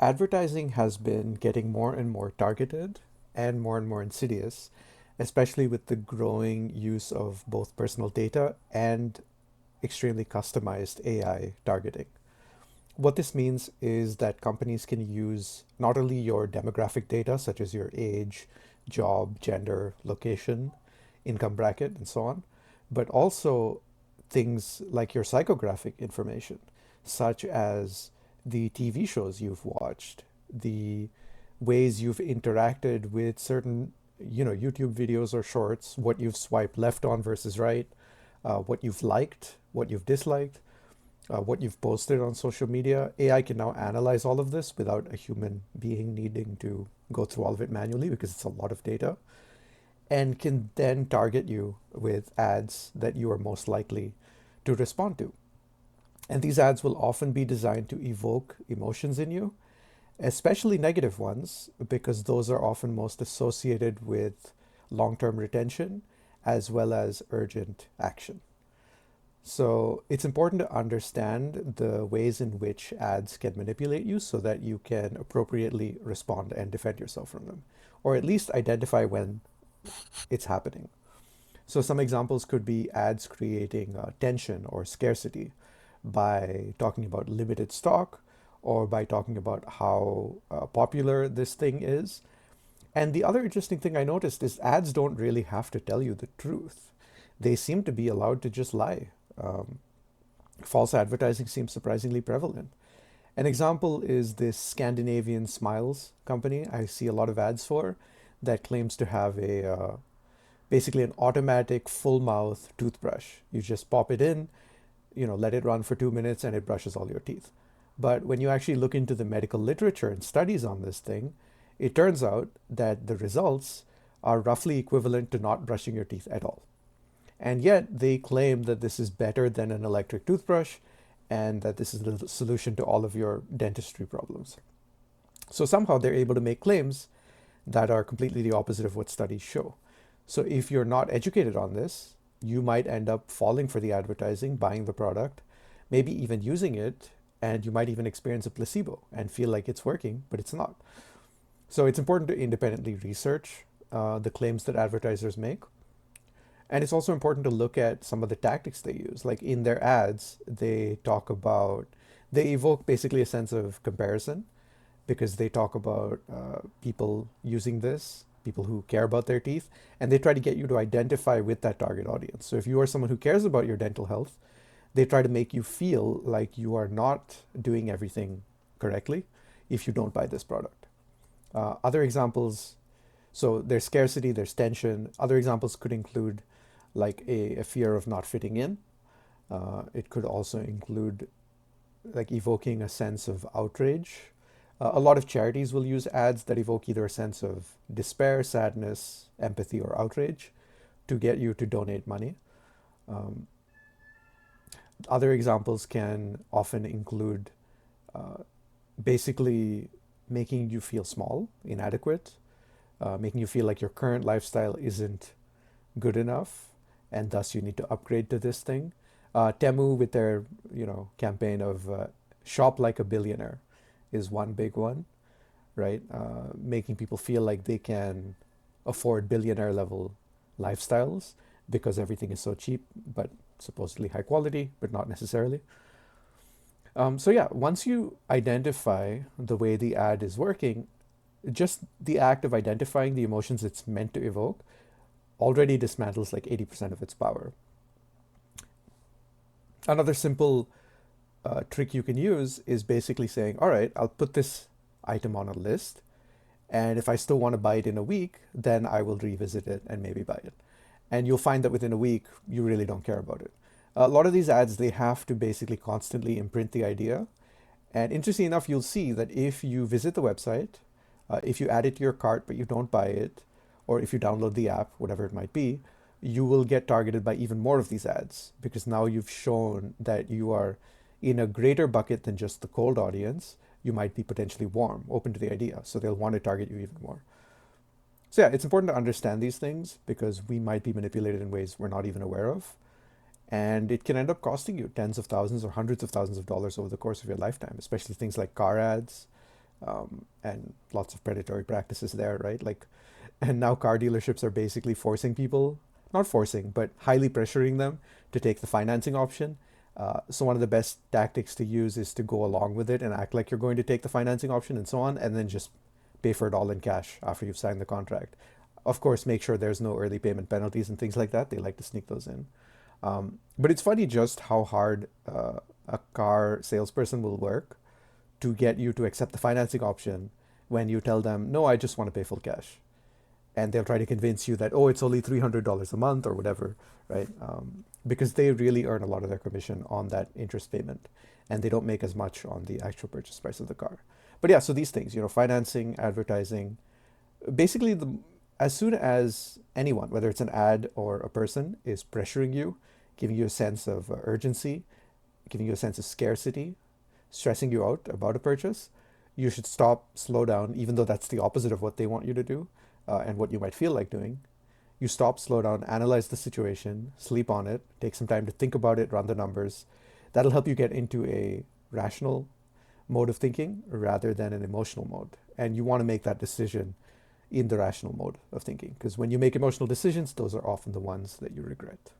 Advertising has been getting more and more targeted and more insidious, especially with the growing use of both personal data and extremely customized AI targeting. What this means is that companies can use not only your demographic data, such as your age, job, gender, location, income bracket, and so on, but also things like your psychographic information, such as the TV shows you've watched, the ways you've interacted with certain, YouTube videos or shorts, what you've swiped left on versus right, what you've liked, what you've disliked, what you've posted on social media. AI can now analyze all of this without a human being needing to go through all of it manually because it's a lot of data, and can then target you with ads that you are most likely to respond to. And these ads will often be designed to evoke emotions in you, especially negative ones, because those are often most associated with long term retention as well as urgent action. So it's important to understand the ways in which ads can manipulate you so that you can appropriately respond and defend yourself from them, or at least identify when it's happening. So some examples could be ads creating tension or scarcity by talking about limited stock or by talking about how popular this thing is. And the other interesting thing I noticed is ads don't really have to tell you the truth. They seem to be allowed to just lie. Um, False advertising seems surprisingly prevalent. An example is this Scandinavian Smiles company I see a lot of ads for that claims to have a basically an automatic full mouth toothbrush. You just pop it in, let it run for 2 minutes and it brushes all your teeth. But when you actually look into the medical literature and studies on this thing, it turns out that the results are roughly equivalent to not brushing your teeth at all. And yet they claim that this is better than an electric toothbrush and that this is the solution to all of your dentistry problems. So somehow they're able to make claims that are completely the opposite of what studies show. So if you're not educated on this, you might end up falling for the advertising, buying the product, maybe even using it, and you might even experience a placebo and feel like it's working, but it's not. So it's important to independently research the claims that advertisers make. And it's also important to look at some of the tactics they use. Like in their ads, they evoke basically a sense of comparison because they talk about people using this, people who care about their teeth, and they try to get you to identify with that target audience. So if you are someone who cares about your dental health, they try to make you feel like you are not doing everything correctly if you don't buy this product. Other examples, so there's scarcity, there's tension. Other examples could include like a fear of not fitting in. It could also include like evoking a sense of outrage. A lot of charities will use ads that evoke either a sense of despair, sadness, empathy, or outrage to get you to donate money. Um, Other examples can often include uh, basically making you feel small, inadequate, making you feel like your current lifestyle isn't good enough, and thus you need to upgrade to this thing. Temu with their campaign of shop like a billionaire is one big one, right? Making people feel like they can afford billionaire level lifestyles because everything is so cheap, but supposedly high quality, but not necessarily. So yeah, once you identify the way the ad is working, just the act of identifying the emotions it's meant to evoke already dismantles like 80% of its power. Another simple trick you can use is basically saying, all right, I'll put this item on a list, and if I still want to buy it in a week, then I will revisit it and maybe buy it. And you'll find that within a week, you really don't care about it. A lot of these ads, they have to basically constantly imprint the idea. And interesting enough, you'll see that if you visit the website, if you add it to your cart but you don't buy it, or if you download the app, whatever it might be, you will get targeted by even more of these ads because now you've shown that you are in a greater bucket than just the cold audience. You might be potentially warm, open to the idea. So they'll want to target you even more. So yeah, it's important to understand these things because we might be manipulated in ways we're not even aware of. And it can end up costing you tens of thousands or hundreds of thousands of dollars over the course of your lifetime, especially things like car ads, and lots of predatory practices there, right? Like, and now car dealerships are basically forcing people, not forcing, but highly pressuring them to take the financing option. So one of the best tactics to use is to go along with it and act like you're going to take the financing option and so on, and then just pay for it all in cash after you've signed the contract. Of course, make sure there's no early payment penalties and things like that. They like to sneak those in. But it's funny just how hard a car salesperson will work to get you to accept the financing option when you tell them, no, I just want to pay full cash. And they'll try to convince you that, oh, it's only $300 a month or whatever, right? Because they really earn a lot of their commission on that interest payment, and they don't make as much on the actual purchase price of the car. But yeah, so these things, financing, advertising, basically as soon as anyone, whether it's an ad or a person, is pressuring you, giving you a sense of urgency, giving you a sense of scarcity, stressing you out about a purchase, you should stop, slow down, even though that's the opposite of what they want you to do, and what you might feel like doing. You stop, slow down, analyze the situation, sleep on it, take some time to think about it, run the numbers. That'll help you get into a rational mode of thinking rather than an emotional mode. And you want to make that decision in the rational mode of thinking, because when you make emotional decisions, those are often the ones that you regret.